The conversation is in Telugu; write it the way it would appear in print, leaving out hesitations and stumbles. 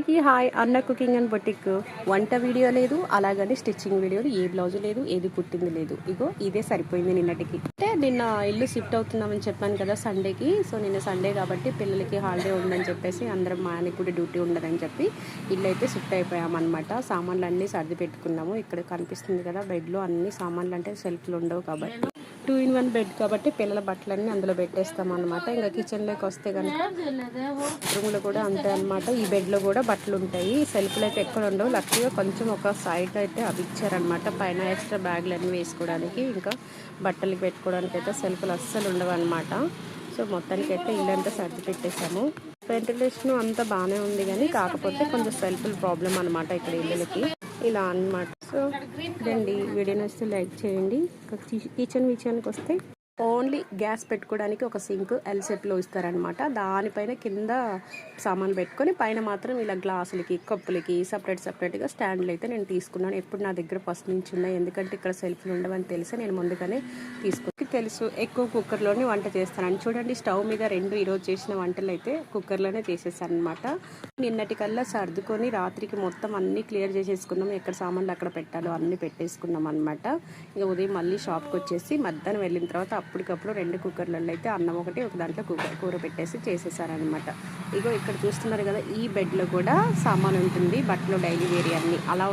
అందరికీ హాయ్. అన్న కుకింగ్ అండ్ బొటిక్. వంట వీడియో లేదు, అలాగని స్టిచ్చింగ్ వీడియోలు, ఏ బ్లౌజు లేదు, ఏది కుట్టింది లేదు. ఇగో ఇదే సరిపోయింది నిన్నటికి. అంటే నిన్న ఇల్లు షిఫ్ట్ అవుతున్నామని చెప్పాను కదా సండేకి. సో నిన్న సండే కాబట్టి పిల్లలకి హాలిడే ఉందని చెప్పేసి అందరం మా ఆయనకి కూడా డ్యూటీ ఉండదని చెప్పి ఇల్లు అయితే షిఫ్ట్ అయిపోయామన్నమాట. సామాన్లు అన్నీ సర్ది పెట్టుకున్నాము. ఇక్కడ కనిపిస్తుంది కదా బెడ్లో అన్ని సామాన్లు, అంటే సెల్ఫ్లు ఉండవు కాబట్టి 2-in-1 బెడ్ కాబట్టి పిల్లల బట్టలన్నీ అందులో పెట్టేస్తాం అనమాట. ఇంకా కిచెన్లోకి వస్తే కనుక రూమ్లో కూడా అంతే అనమాట. ఈ బెడ్లో కూడా బట్టలు ఉంటాయి. సెల్ఫ్లు అయితే ఎక్కడ ఉండవు. లక్కీగా కొంచెం ఒక సైడ్ అయితే అవి ఇచ్చారనమాట. పైన ఎక్స్ట్రా బ్యాగులు అన్నీ వేసుకోవడానికి, ఇంకా బట్టలు పెట్టుకోవడానికి అయితే సెల్ఫ్లు అస్సలు ఉండవు అనమాట. సో మొత్తానికి అయితే ఇల్లంతా సర్ది పెట్టేశాము. వెంటిలేషన్ అంతా బాగానే ఉంది, కానీ కాకపోతే కొంచెం సెల్ఫ్లు ప్రాబ్లం అనమాట ఇక్కడ ఇళ్ళకి ఇలా అన్నమాట. సో రండి, వీడియో నచ్చితే లైక్ చేయండి. కిచెన్ విషయానికి వస్తే ఓన్లీ గ్యాస్ పెట్టుకోవడానికి ఒక సింక్ ఎల్ షేప్లో ఇస్తారనమాట. దానిపైన కింద సామాన్ పెట్టుకొని పైన మాత్రం ఇలా గ్లాసులకి కప్పులకి సపరేట్గా స్టాండ్లు అయితే నేను తీసుకున్నాను. ఎప్పుడు నా దగ్గర ఫస్ట్ నుంచి ఉన్నాయి, ఎందుకంటే ఇక్కడ సెల్ఫ్లు ఉండవని తెలిసి నేను ముందుగానే తెలుసు. ఎక్కువ కుక్కర్లోనే వంట చేస్తానని. చూడండి, స్టవ్ మీద ఈరోజు చేసిన వంటలు అయితే కుక్కర్లోనే చేసేసాను అనమాట. నిన్నటికల్లా సర్దుకొని రాత్రికి మొత్తం అన్నీ క్లియర్ చేసేసుకున్నాం. ఎక్కడ సామాన్లు అక్కడ పెట్టాలో అన్నీ పెట్టేసుకున్నాం అనమాట. ఇక ఉదయం మళ్ళీ షాప్కి వచ్చేసి మధ్యాహ్నం వెళ్ళిన తర్వాత అప్పటికప్పుడు 2 కుక్కర్లలో అయితే అన్నం ఒకటి, ఒక దాంట్లో కూర పెట్టేసి చేసేసారనమాట. ఇగో ఇక్కడ చూస్తున్నారు కదా, ఈ బెడ్లో కూడా సామాన్ ఉంటుంది, బట్టలు డైలీ వేరి అన్నీ అలా